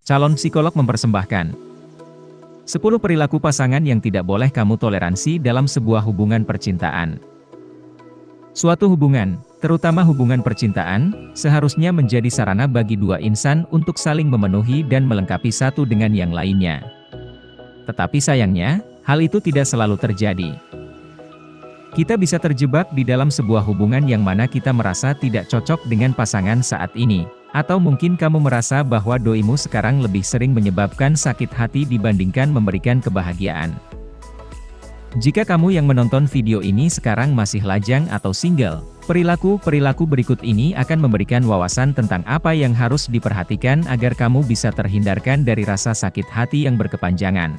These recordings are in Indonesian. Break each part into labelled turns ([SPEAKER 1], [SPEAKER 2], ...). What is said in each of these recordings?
[SPEAKER 1] Calon psikolog mempersembahkan 10 perilaku pasangan yang tidak boleh kamu toleransi dalam sebuah hubungan percintaan. Suatu hubungan, terutama hubungan percintaan, seharusnya menjadi sarana bagi dua insan untuk saling memenuhi dan melengkapi satu dengan yang lainnya. Tetapi sayangnya, hal itu tidak selalu terjadi. Kita bisa terjebak di dalam sebuah hubungan yang mana kita merasa tidak cocok dengan pasangan saat ini. Atau mungkin kamu merasa bahwa doimu sekarang lebih sering menyebabkan sakit hati dibandingkan memberikan kebahagiaan. Jika kamu yang menonton video ini sekarang masih lajang atau single, perilaku-perilaku berikut ini akan memberikan wawasan tentang apa yang harus diperhatikan agar kamu bisa terhindarkan dari rasa sakit hati yang berkepanjangan.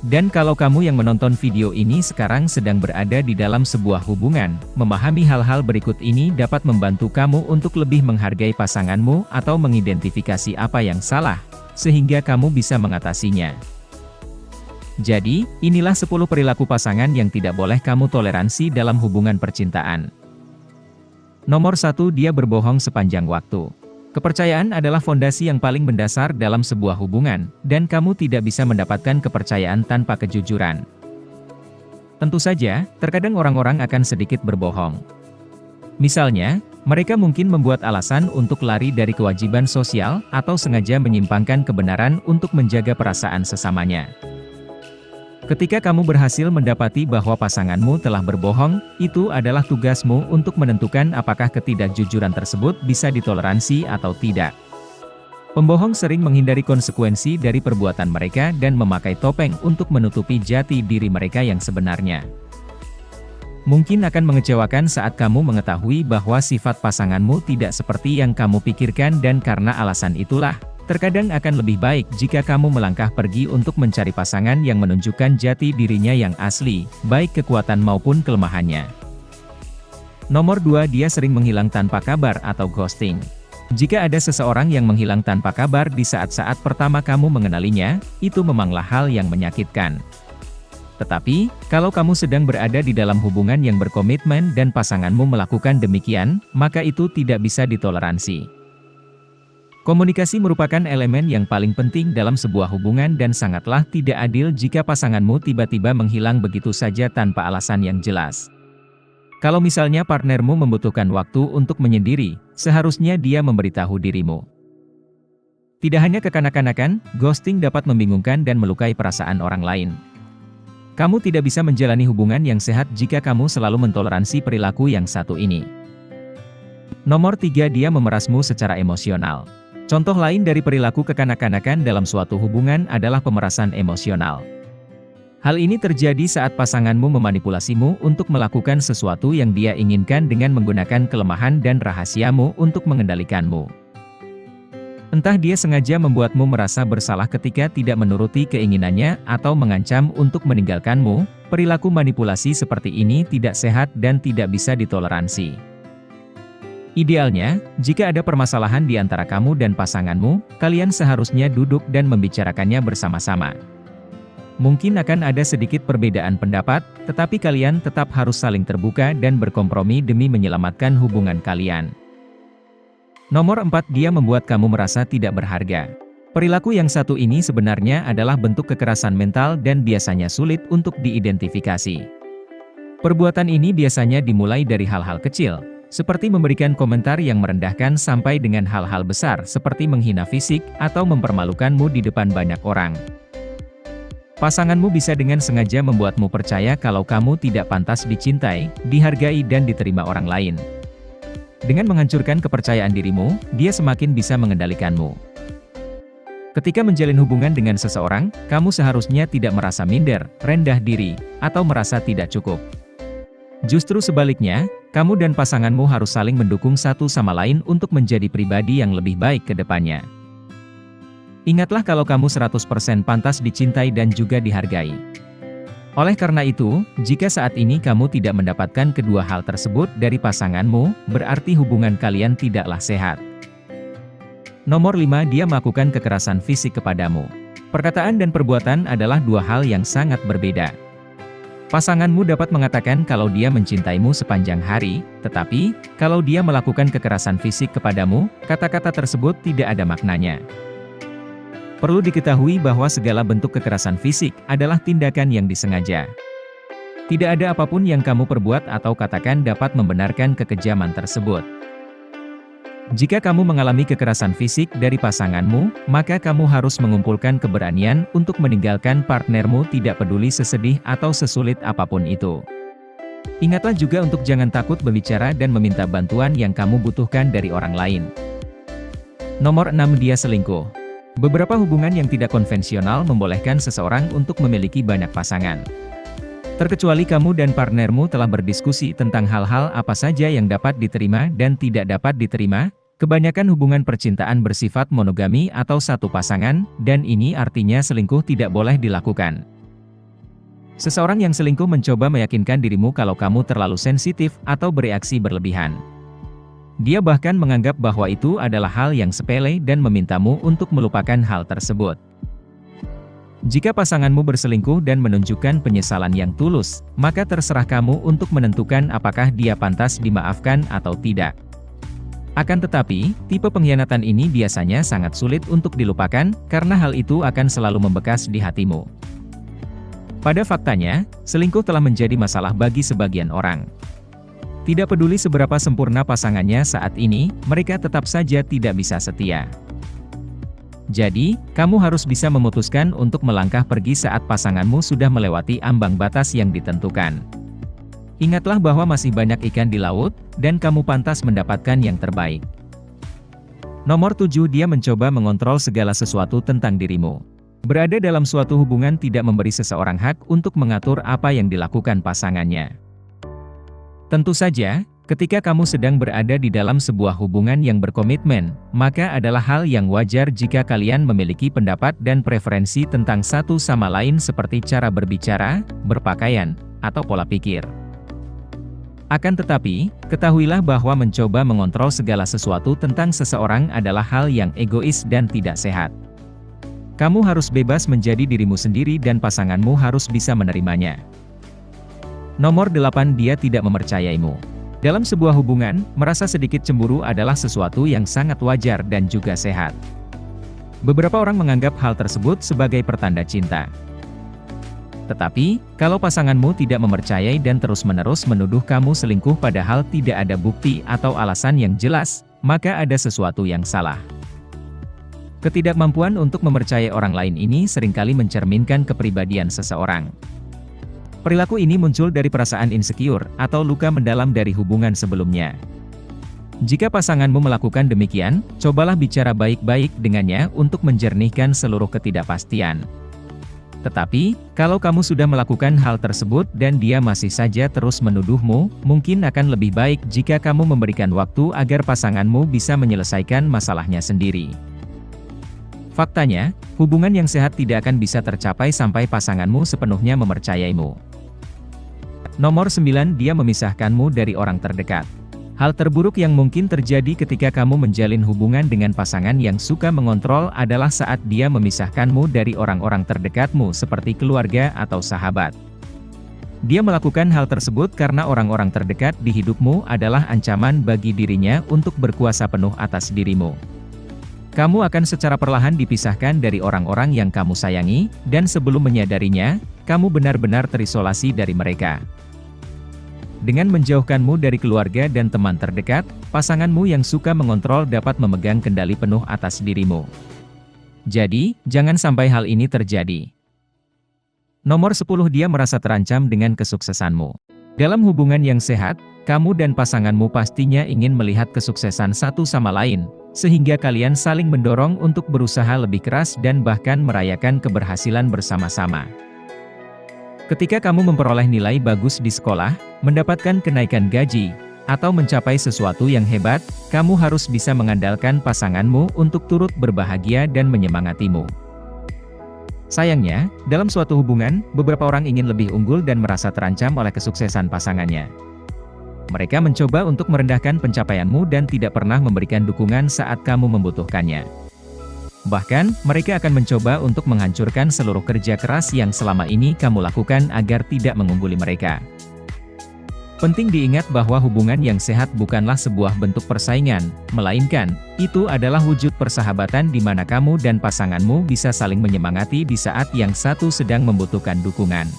[SPEAKER 1] Dan kalau kamu yang menonton video ini sekarang sedang berada di dalam sebuah hubungan, memahami hal-hal berikut ini dapat membantu kamu untuk lebih menghargai pasanganmu atau mengidentifikasi apa yang salah, sehingga kamu bisa mengatasinya. Jadi, inilah 10 perilaku pasangan yang tidak boleh kamu toleransi dalam hubungan percintaan. Nomor 1, dia berbohong sepanjang waktu. Kepercayaan adalah fondasi yang paling mendasar dalam sebuah hubungan, dan kamu tidak bisa mendapatkan kepercayaan tanpa kejujuran. Tentu saja, terkadang orang-orang akan sedikit berbohong. Misalnya, mereka mungkin membuat alasan untuk lari dari kewajiban sosial, atau sengaja menyimpangkan kebenaran untuk menjaga perasaan sesamanya. Ketika kamu berhasil mendapati bahwa pasanganmu telah berbohong, itu adalah tugasmu untuk menentukan apakah ketidakjujuran tersebut bisa ditoleransi atau tidak. Pembohong sering menghindari konsekuensi dari perbuatan mereka dan memakai topeng untuk menutupi jati diri mereka yang sebenarnya. Mungkin akan mengecewakan saat kamu mengetahui bahwa sifat pasanganmu tidak seperti yang kamu pikirkan dan karena alasan itulah, terkadang akan lebih baik jika kamu melangkah pergi untuk mencari pasangan yang menunjukkan jati dirinya yang asli, baik kekuatan maupun kelemahannya. Nomor 2, dia sering menghilang tanpa kabar atau ghosting. Jika ada seseorang yang menghilang tanpa kabar di saat-saat pertama kamu mengenalinya, itu memanglah hal yang menyakitkan. Tetapi, kalau kamu sedang berada di dalam hubungan yang berkomitmen dan pasanganmu melakukan demikian, maka itu tidak bisa ditoleransi. Komunikasi merupakan elemen yang paling penting dalam sebuah hubungan dan sangatlah tidak adil jika pasanganmu tiba-tiba menghilang begitu saja tanpa alasan yang jelas. Kalau misalnya partnermu membutuhkan waktu untuk menyendiri, seharusnya dia memberitahu dirimu. Tidak hanya kekanak-kanakan, ghosting dapat membingungkan dan melukai perasaan orang lain. Kamu tidak bisa menjalani hubungan yang sehat jika kamu selalu mentoleransi perilaku yang satu ini. Nomor 3, dia memerasmu secara emosional. Contoh lain dari perilaku kekanak-kanakan dalam suatu hubungan adalah pemerasan emosional. Hal ini terjadi saat pasanganmu memanipulasimu untuk melakukan sesuatu yang dia inginkan dengan menggunakan kelemahan dan rahasiamu untuk mengendalikanmu. Entah dia sengaja membuatmu merasa bersalah ketika tidak menuruti keinginannya atau mengancam untuk meninggalkanmu, perilaku manipulasi seperti ini tidak sehat dan tidak bisa ditoleransi. Idealnya, jika ada permasalahan di antara kamu dan pasanganmu, kalian seharusnya duduk dan membicarakannya bersama-sama. Mungkin akan ada sedikit perbedaan pendapat, tetapi kalian tetap harus saling terbuka dan berkompromi demi menyelamatkan hubungan kalian. Nomor 4, dia membuat kamu merasa tidak berharga. Perilaku yang satu ini sebenarnya adalah bentuk kekerasan mental dan biasanya sulit untuk diidentifikasi. Perbuatan ini biasanya dimulai dari hal-hal kecil, seperti memberikan komentar yang merendahkan sampai dengan hal-hal besar seperti menghina fisik atau mempermalukanmu di depan banyak orang. Pasanganmu bisa dengan sengaja membuatmu percaya kalau kamu tidak pantas dicintai, dihargai dan diterima orang lain. Dengan menghancurkan kepercayaan dirimu, dia semakin bisa mengendalikanmu. Ketika menjalin hubungan dengan seseorang, kamu seharusnya tidak merasa minder, rendah diri, atau merasa tidak cukup. Justru sebaliknya, kamu dan pasanganmu harus saling mendukung satu sama lain untuk menjadi pribadi yang lebih baik ke depannya. Ingatlah kalau kamu 100% pantas dicintai dan juga dihargai. Oleh karena itu, jika saat ini kamu tidak mendapatkan kedua hal tersebut dari pasanganmu, berarti hubungan kalian tidaklah sehat. Nomor 5, dia melakukan kekerasan fisik kepadamu. Perkataan dan perbuatan adalah dua hal yang sangat berbeda. Pasanganmu dapat mengatakan kalau dia mencintaimu sepanjang hari, tetapi, kalau dia melakukan kekerasan fisik kepadamu, kata-kata tersebut tidak ada maknanya. Perlu diketahui bahwa segala bentuk kekerasan fisik adalah tindakan yang disengaja. Tidak ada apapun yang kamu perbuat atau katakan dapat membenarkan kekejaman tersebut. Jika kamu mengalami kekerasan fisik dari pasanganmu, maka kamu harus mengumpulkan keberanian untuk meninggalkan partnermu, tidak peduli sesedih atau sesulit apapun itu. Ingatlah juga untuk jangan takut berbicara dan meminta bantuan yang kamu butuhkan dari orang lain. Nomor 6, dia selingkuh. Beberapa hubungan yang tidak konvensional membolehkan seseorang untuk memiliki banyak pasangan. Terkecuali kamu dan partnermu telah berdiskusi tentang hal-hal apa saja yang dapat diterima dan tidak dapat diterima, kebanyakan hubungan percintaan bersifat monogami atau satu pasangan, dan ini artinya selingkuh tidak boleh dilakukan. Seseorang yang selingkuh mencoba meyakinkan dirimu kalau kamu terlalu sensitif atau bereaksi berlebihan. Dia bahkan menganggap bahwa itu adalah hal yang sepele dan memintamu untuk melupakan hal tersebut. Jika pasanganmu berselingkuh dan menunjukkan penyesalan yang tulus, maka terserah kamu untuk menentukan apakah dia pantas dimaafkan atau tidak. Akan tetapi, tipe pengkhianatan ini biasanya sangat sulit untuk dilupakan, karena hal itu akan selalu membekas di hatimu. Pada faktanya, selingkuh telah menjadi masalah bagi sebagian orang. Tidak peduli seberapa sempurna pasangannya saat ini, mereka tetap saja tidak bisa setia. Jadi, kamu harus bisa memutuskan untuk melangkah pergi saat pasanganmu sudah melewati ambang batas yang ditentukan. Ingatlah bahwa masih banyak ikan di laut, dan kamu pantas mendapatkan yang terbaik. Nomor 7, dia mencoba mengontrol segala sesuatu tentang dirimu. Berada dalam suatu hubungan tidak memberi seseorang hak untuk mengatur apa yang dilakukan pasangannya. Tentu saja, ketika kamu sedang berada di dalam sebuah hubungan yang berkomitmen, maka adalah hal yang wajar jika kalian memiliki pendapat dan preferensi tentang satu sama lain seperti cara berbicara, berpakaian, atau pola pikir. Akan tetapi, ketahuilah bahwa mencoba mengontrol segala sesuatu tentang seseorang adalah hal yang egois dan tidak sehat. Kamu harus bebas menjadi dirimu sendiri dan pasanganmu harus bisa menerimanya. Nomor 8, dia tidak mempercayaimu. Dalam sebuah hubungan, merasa sedikit cemburu adalah sesuatu yang sangat wajar dan juga sehat. Beberapa orang menganggap hal tersebut sebagai pertanda cinta. Tetapi, kalau pasanganmu tidak mempercayai dan terus-menerus menuduh kamu selingkuh padahal tidak ada bukti atau alasan yang jelas, maka ada sesuatu yang salah. Ketidakmampuan untuk mempercayai orang lain ini seringkali mencerminkan kepribadian seseorang. Perilaku ini muncul dari perasaan insecure atau luka mendalam dari hubungan sebelumnya. Jika pasanganmu melakukan demikian, cobalah bicara baik-baik dengannya untuk menjernihkan seluruh ketidakpastian. Tetapi, kalau kamu sudah melakukan hal tersebut dan dia masih saja terus menuduhmu, mungkin akan lebih baik jika kamu memberikan waktu agar pasanganmu bisa menyelesaikan masalahnya sendiri. Faktanya, hubungan yang sehat tidak akan bisa tercapai sampai pasanganmu sepenuhnya mempercayaimu. Nomor 9, dia memisahkanmu dari orang terdekat. Hal terburuk yang mungkin terjadi ketika kamu menjalin hubungan dengan pasangan yang suka mengontrol adalah saat dia memisahkanmu dari orang-orang terdekatmu seperti keluarga atau sahabat. Dia melakukan hal tersebut karena orang-orang terdekat di hidupmu adalah ancaman bagi dirinya untuk berkuasa penuh atas dirimu. Kamu akan secara perlahan dipisahkan dari orang-orang yang kamu sayangi, dan sebelum menyadarinya, kamu benar-benar terisolasi dari mereka. Dengan menjauhkanmu dari keluarga dan teman terdekat, pasanganmu yang suka mengontrol dapat memegang kendali penuh atas dirimu. Jadi, jangan sampai hal ini terjadi. Nomor 10, dia merasa terancam dengan kesuksesanmu. Dalam hubungan yang sehat, kamu dan pasanganmu pastinya ingin melihat kesuksesan satu sama lain, sehingga kalian saling mendorong untuk berusaha lebih keras dan bahkan merayakan keberhasilan bersama-sama. Ketika kamu memperoleh nilai bagus di sekolah, mendapatkan kenaikan gaji, atau mencapai sesuatu yang hebat, kamu harus bisa mengandalkan pasanganmu untuk turut berbahagia dan menyemangatimu. Sayangnya, dalam suatu hubungan, beberapa orang ingin lebih unggul dan merasa terancam oleh kesuksesan pasangannya. Mereka mencoba untuk merendahkan pencapaianmu dan tidak pernah memberikan dukungan saat kamu membutuhkannya. Bahkan, mereka akan mencoba untuk menghancurkan seluruh kerja keras yang selama ini kamu lakukan agar tidak mengungguli mereka. Penting diingat bahwa hubungan yang sehat bukanlah sebuah bentuk persaingan, melainkan, itu adalah wujud persahabatan di mana kamu dan pasanganmu bisa saling menyemangati di saat yang satu sedang membutuhkan dukungan.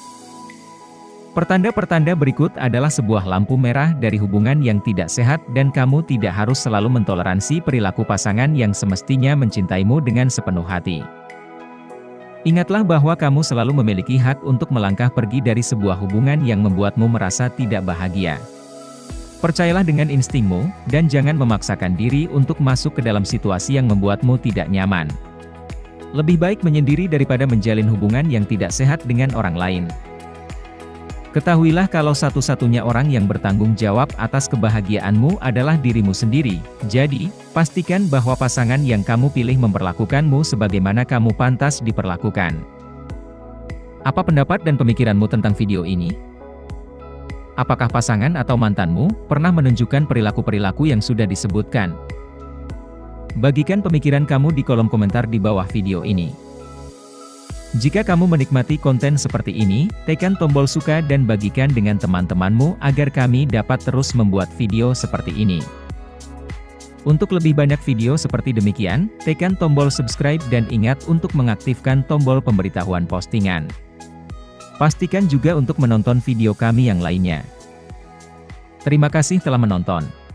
[SPEAKER 1] Pertanda-pertanda berikut adalah sebuah lampu merah dari hubungan yang tidak sehat dan kamu tidak harus selalu mentoleransi perilaku pasangan yang semestinya mencintaimu dengan sepenuh hati. Ingatlah bahwa kamu selalu memiliki hak untuk melangkah pergi dari sebuah hubungan yang membuatmu merasa tidak bahagia. Percayalah dengan instingmu, dan jangan memaksakan diri untuk masuk ke dalam situasi yang membuatmu tidak nyaman. Lebih baik menyendiri daripada menjalin hubungan yang tidak sehat dengan orang lain. Ketahuilah kalau satu-satunya orang yang bertanggung jawab atas kebahagiaanmu adalah dirimu sendiri, jadi, pastikan bahwa pasangan yang kamu pilih memperlakukanmu sebagaimana kamu pantas diperlakukan. Apa pendapat dan pemikiranmu tentang video ini? Apakah pasangan atau mantanmu pernah menunjukkan perilaku-perilaku yang sudah disebutkan? Bagikan pemikiran kamu di kolom komentar di bawah video ini. Jika kamu menikmati konten seperti ini, tekan tombol suka dan bagikan dengan teman-temanmu agar kami dapat terus membuat video seperti ini. Untuk lebih banyak video seperti demikian, tekan tombol subscribe dan ingat untuk mengaktifkan tombol pemberitahuan postingan. Pastikan juga untuk menonton video kami yang lainnya. Terima kasih telah menonton.